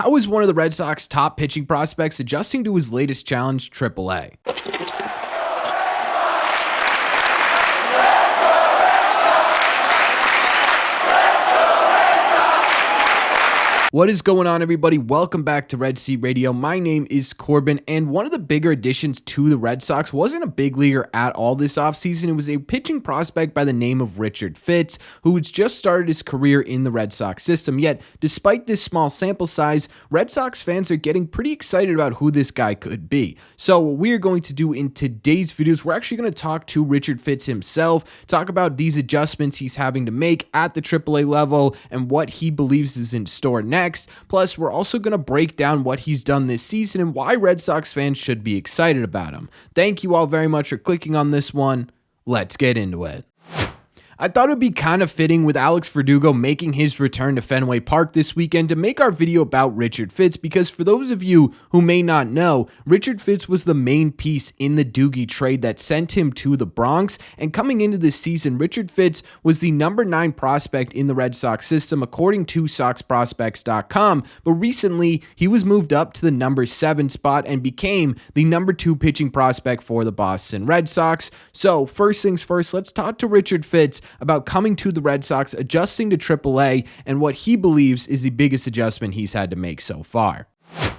how is one of the Red Sox top pitching prospects adjusting to his latest challenge, AAA? What is going on, everybody? Welcome back to Red Seat Radio. My name is Corbin, and one of the bigger additions to the Red Sox wasn't a big leaguer at all this offseason. It was a pitching prospect by the name of Richard Fitts, who had just started his career in the Red Sox system. Yet, despite this small sample size, Red Sox fans are getting pretty excited about who this guy could be. So what we are going to do in today's videos, we're actually going to talk to Richard Fitts himself, talk about these adjustments he's having to make at the AAA level and what he believes is in store next. Plus, we're also going to break down what he's done this season and why Red Sox fans should be excited about him. Thank you all very much for clicking on this one. Let's get into it. I thought it would be kind of fitting with Alex Verdugo making his return to Fenway Park this weekend to make our video about Richard Fitts, because for those of you who may not know, Richard Fitts was the main piece in the Doogie trade that sent him to the Bronx, and coming into this season, Richard Fitts was the number 9 prospect in the Red Sox system according to SoxProspects.com, but recently he was moved up to the number 7 spot and became the number 2 pitching prospect for the Boston Red Sox. So first things first, let's talk to Richard Fitts about coming to the Red Sox, adjusting to AAA, and what he believes is the biggest adjustment he's had to make so far. All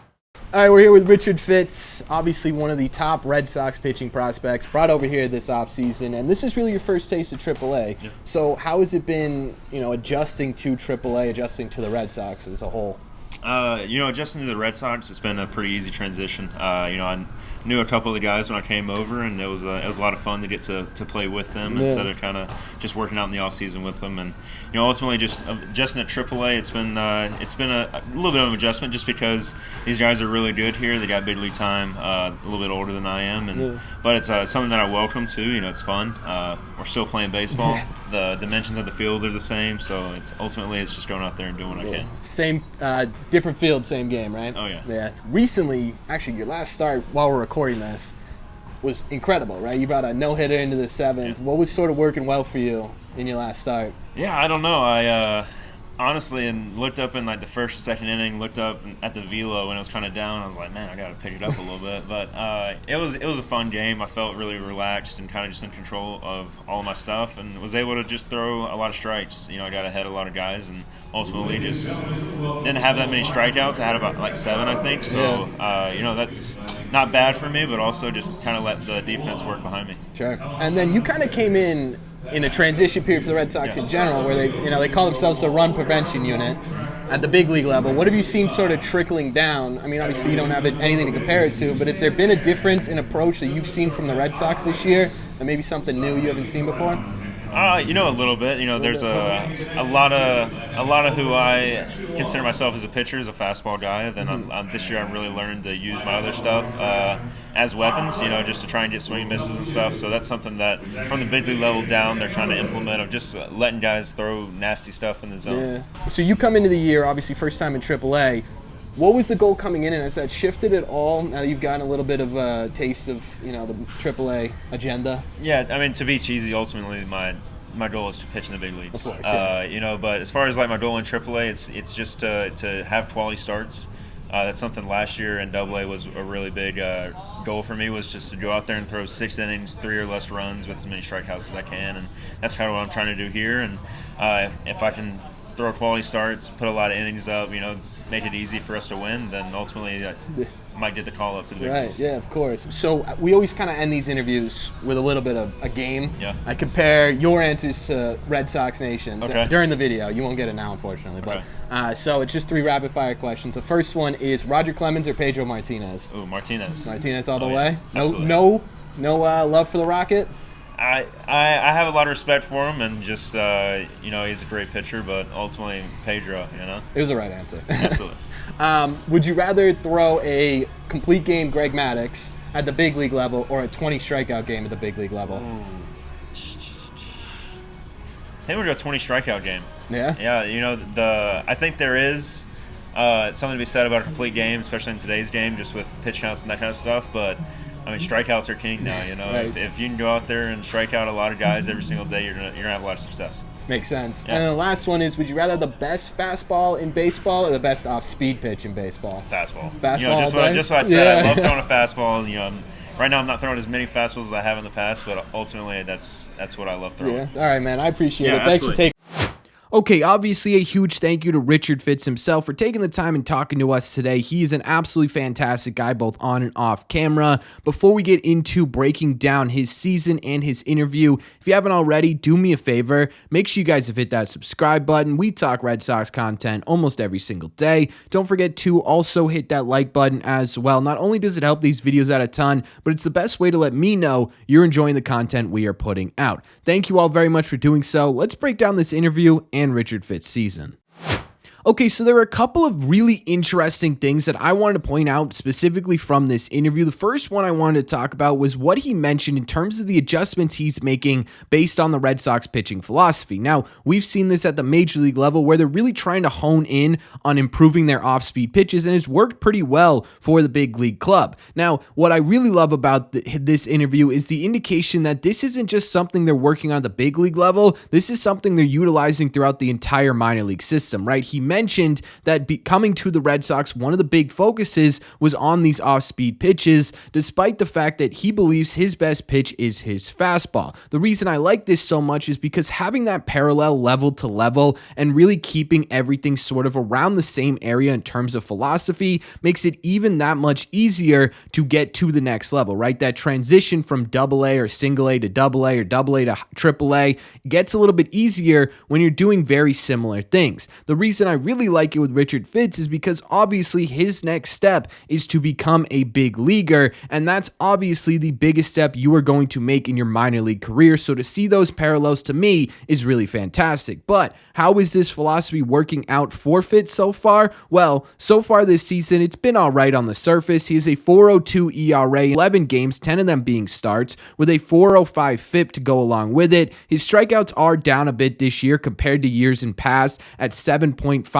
right, we're here with Richard Fitts, obviously one of the top Red Sox pitching prospects, brought over here this offseason, and this is really your first taste of AAA. Yeah. So how has it been, adjusting to AAA, adjusting to the Red Sox as a whole? Adjusting to the Red Sox, it's been a pretty easy transition. I knew a couple of the guys when I came over, and it was a lot of fun to get to play with them instead of kind of just working out in the off season with them. And ultimately just adjusting at AAA, it's been a little bit of an adjustment just because these guys are really good here. They got big league time, a little bit older than I am, but it's something that I welcome to. It's fun. We're still playing baseball. The dimensions of the field are the same, so it's just going out there and doing what I can. Same, different field, same game, right? Oh yeah. Yeah. Recently, actually, your last start while we're recording this was incredible, right? You brought a no-hitter into the 7th. Yeah. What was sort of working well for you in your last start? Yeah, I don't know. I honestly, and looked up in the first or second inning, looked up at the velo when it was kind of down. I was like, man, I got to pick it up a little bit. But it was a fun game. I felt really relaxed and kind of just in control of all of my stuff, and was able to just throw a lot of strikes. I got ahead of a lot of guys, and ultimately just didn't have that many strikeouts. I had about 7, I think. So that's not bad for me, but also just kind of let the defense work behind me. Sure. And then you kind of came in a transition period for the Red Sox in general, where they call themselves the run prevention unit at the big league level. What have you seen sort of trickling down? I mean, obviously you don't have anything to compare it to, but has there been a difference in approach that you've seen from the Red Sox this year, and maybe something new you haven't seen before? A little bit. There's a lot of who I consider myself as a pitcher, as a fastball guy. Then this year I'm really learning to use my other stuff as weapons, just to try and get swing misses and stuff. So that's something that from the big league level down, they're trying to implement, of just letting guys throw nasty stuff in the zone. Yeah. So you come into the year, obviously first time in AAA. What was the goal coming in, and has that shifted at all now that you've gotten a little bit of a taste of the AAA agenda? Yeah, I mean, to be cheesy, ultimately my goal is to pitch in the big leagues. Of course, yeah. But as far as my goal in AAA, it's just to have quality starts. That's something last year in AA was a really big goal for me, was just to go out there and throw 6 innings, 3 or less runs with as many strikeouts as I can, and that's kind of what I'm trying to do here. And if I can throw quality starts, put a lot of innings up, make it easy for us to win, then ultimately I might get the call up to the big leagues. Right, yeah, of course. So we always kind of end these interviews with a little bit of a game. Yeah. I compare your answers to Red Sox Nation's during the video. You won't get it now, unfortunately. Okay. But so it's just 3 rapid-fire questions. The first one is Roger Clemens or Pedro Martinez? Ooh, Martinez. Martinez all the way? Absolutely. No love for the Rocket? I have a lot of respect for him, and just he's a great pitcher, but ultimately Pedro, It was the right answer. Absolutely. Would you rather throw a complete game Greg Maddux at the big league level or a 20 strikeout game at the big league level? I think we'll go 20 strikeout game. Yeah? Yeah, I think there is something to be said about a complete game, especially in today's game, just with pitch counts and that kind of stuff, but I mean, strikeouts are king now. Right. If you can go out there and strike out a lot of guys every single day, you're gonna have a lot of success. Makes sense. Yeah. And the last one is, would you rather have the best fastball in baseball or the best off-speed pitch in baseball? Fastball. Fastball. Just what I said. I love throwing a fastball. Right now I'm not throwing as many fastballs as I have in the past, but ultimately that's what I love throwing. Yeah. All right, man. I appreciate it. Thanks Absolutely. for taking. Okay, obviously a huge thank you to Richard Fitz himself for taking the time and talking to us today. He is an absolutely fantastic guy, both on and off camera. Before we get into breaking down his season and his interview, if you haven't already, do me a favor. Make sure you guys have hit that subscribe button. We talk Red Sox content almost every single day. Don't forget to also hit that like button as well. Not only does it help these videos out a ton, but it's the best way to let me know you're enjoying the content we are putting out. Thank you all very much for doing so. Let's break down this interview and Richard Fitz season. Okay, so there are a couple of really interesting things that I wanted to point out specifically from this interview. The first one I wanted to talk about was what he mentioned in terms of the adjustments he's making based on the Red Sox pitching philosophy. Now, we've seen this at the major league level where they're really trying to hone in on improving their off-speed pitches, and it's worked pretty well for the big league club. Now, what I really love about this interview is the indication that this isn't just something they're working on at the big league level. This is something they're utilizing throughout the entire minor league system, right? He mentioned that coming to the Red Sox, one of the big focuses was on these off-speed pitches, despite the fact that he believes his best pitch is his fastball. The reason I like this so much is because having that parallel level to level and really keeping everything sort of around the same area in terms of philosophy makes it even that much easier to get to the next level, right? That transition from AA or single A to AA or AA to AAA gets a little bit easier when you're doing very similar things. The reason I really like it with Richard Fitz is because obviously his next step is to become a big leaguer, and that's obviously the biggest step you are going to make in your minor league career. So to see those parallels to me is really fantastic. But how is this philosophy working out for Fitz so far? Well, so far this season, it's been all right on the surface. He has a 4.02 ERA, 11 games, 10 of them being starts, with a 4.05 FIP to go along with it. His strikeouts are down a bit this year compared to years in past at 7.55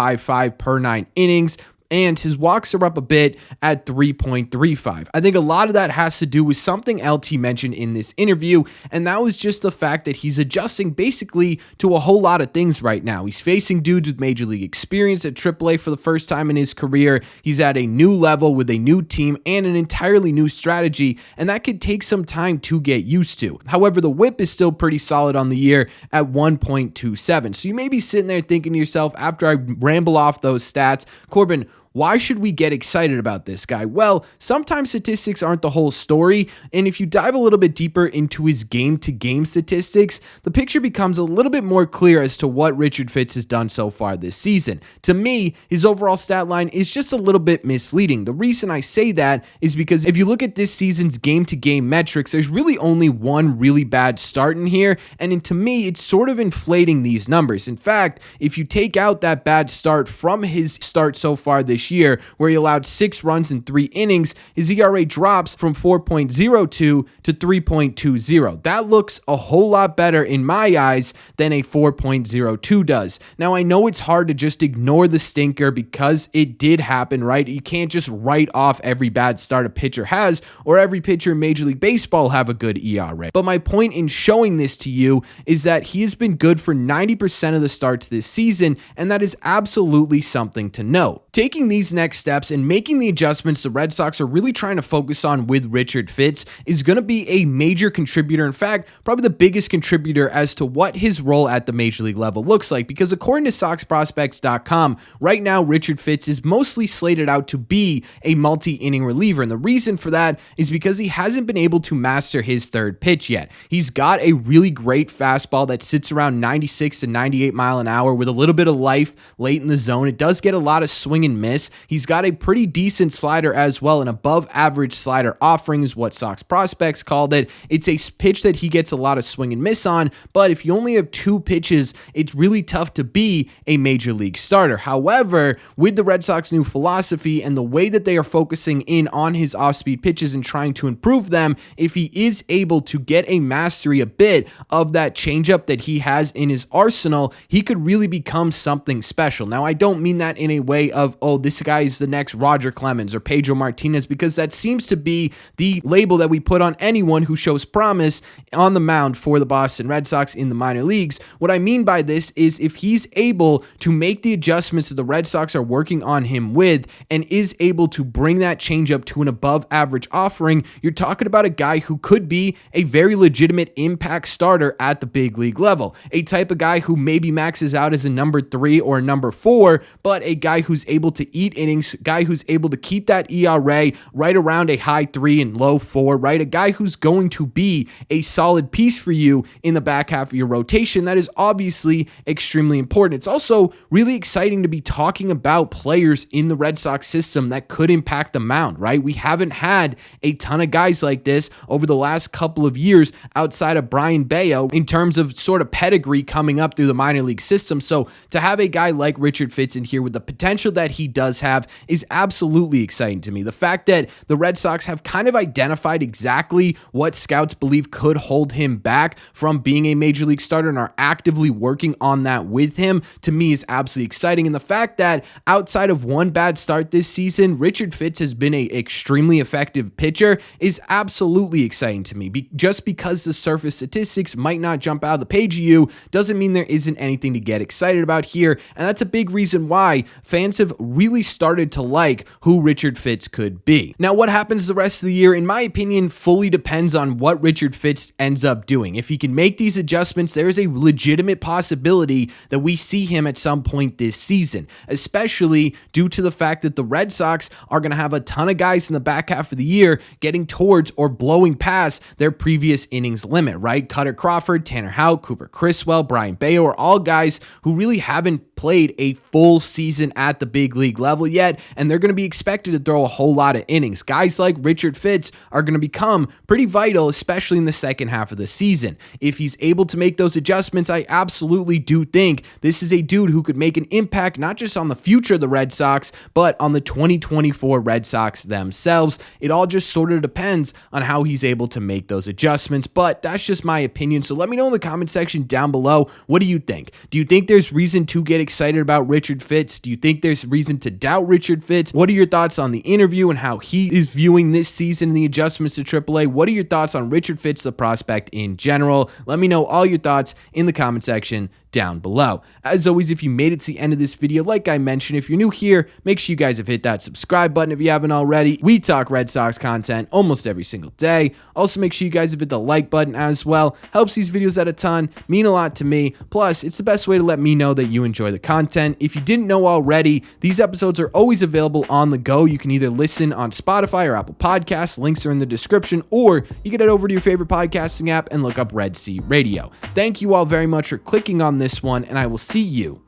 per 9 innings. And his walks are up a bit at 3.35. I think a lot of that has to do with something else he mentioned in this interview, and that was just the fact that he's adjusting basically to a whole lot of things right now. He's facing dudes with major league experience at AAA for the first time in his career. He's at a new level with a new team and an entirely new strategy, and that could take some time to get used to. However, the whip is still pretty solid on the year at 1.27. So you may be sitting there thinking to yourself, after I ramble off those stats, Corbin, why should we get excited about this guy? Well, sometimes statistics aren't the whole story, and if you dive a little bit deeper into his game-to-game statistics, the picture becomes a little bit more clear as to what Richard Fitz has done so far this season. To me, his overall stat line is just a little bit misleading. The reason I say that is because if you look at this season's game-to-game metrics, there's really only one really bad start in here, and to me, it's sort of inflating these numbers. In fact, if you take out that bad start from his start so far this year, where he allowed 6 runs in 3 innings, his ERA drops from 4.02 to 3.20. That looks a whole lot better in my eyes than a 4.02 does. Now, I know it's hard to just ignore the stinker because it did happen, right? You can't just write off every bad start a pitcher has, or every pitcher in Major League Baseball have a good ERA. But my point in showing this to you is that he has been good for 90% of the starts this season, and that is absolutely something to note. Taking these next steps and making the adjustments the Red Sox are really trying to focus on with Richard Fitz is going to be a major contributor. In fact, probably the biggest contributor as to what his role at the major league level looks like, because according to SoxProspects.com, right now Richard Fitz is mostly slated out to be a multi-inning reliever, and the reason for that is because he hasn't been able to master his third pitch yet. He's got a really great fastball that sits around 96 to 98 mile an hour with a little bit of life late in the zone. It does get a lot of swing and miss. He's got a pretty decent slider as well. An above average slider offering is what Sox Prospects called it. It's a pitch that he gets a lot of swing and miss on, but if you only have 2 pitches, it's really tough to be a major league starter. However, with the Red Sox new philosophy and the way that they are focusing in on his off-speed pitches and trying to improve them, if he is able to get a mastery a bit of that changeup that he has in his arsenal, he could really become something special. Now, I don't mean that in a way of, oh, this this guy is the next Roger Clemens or Pedro Martinez, because that seems to be the label that we put on anyone who shows promise on the mound for the Boston Red Sox in the minor leagues. What I mean by this is if he's able to make the adjustments that the Red Sox are working on him with and is able to bring that changeup to an above average offering, you're talking about a guy who could be a very legitimate impact starter at the big league level. A type of guy who maybe maxes out as a number 3 or a number 4, but a guy who's able to eat innings, guy who's able to keep that ERA right around a high 3 and low 4, right? A guy who's going to be a solid piece for you in the back half of your rotation. That is obviously extremely important. It's also really exciting to be talking about players in the Red Sox system that could impact the mound, right? We haven't had a ton of guys like this over the last couple of years outside of Brian Bayo in terms of sort of pedigree coming up through the minor league system. So to have a guy like Richard Fitts in here with the potential that he does have is absolutely exciting to me. The fact that the Red Sox have kind of identified exactly what scouts believe could hold him back from being a major league starter and are actively working on that with him, to me is absolutely exciting. And the fact that outside of one bad start this season, Richard Fitts has been an extremely effective pitcher is absolutely exciting to me. Just because the surface statistics might not jump out of the page of you doesn't mean there isn't anything to get excited about here. And that's a big reason why fans have really started to like who Richard Fitts could be. Now, what happens the rest of the year, in my opinion, fully depends on what Richard Fitts ends up doing. If he can make these adjustments, there is a legitimate possibility that we see him at some point this season, especially due to the fact that the Red Sox are going to have a ton of guys in the back half of the year getting towards or blowing past their previous innings limit, right? Cutter Crawford, Tanner Houck, Cooper Criswell, Brian Bayo are all guys who really haven't played a full season at the big league level yet, and they're going to be expected to throw a whole lot of innings. Guys like Richard Fitts are going to become pretty vital, especially in the second half of the season. If he's able to make those adjustments, I absolutely do think this is a dude who could make an impact not just on the future of the Red Sox, but on the 2024 Red Sox themselves. It all just sort of depends on how he's able to make those adjustments, but that's just my opinion. So let me know in the comment section down below, what do you think? Do you think there's reason to get excited about Richard Fitts? Do you think there's reason to doubt Richard Fitts? What are your thoughts on the interview and how he is viewing this season and the adjustments to AAA? What are your thoughts on Richard Fitts, the prospect in general? Let me know all your thoughts in the comment section down below. As always, if you made it to the end of this video, like I mentioned, if you're new here, make sure you guys have hit that subscribe button if you haven't already. We talk Red Sox content almost every single day. Also, make sure you guys have hit the like button as well. Helps these videos out a ton, mean a lot to me. Plus, it's the best way to let me know that you enjoy the content. If you didn't know already, these episodes are always available on the go. You can either listen on Spotify or Apple Podcasts. Links are in the description, or you can head over to your favorite podcasting app and look up Red Sea Radio. Thank you all very much for clicking on this one, and I will see you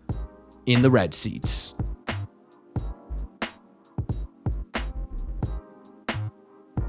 in the red seats.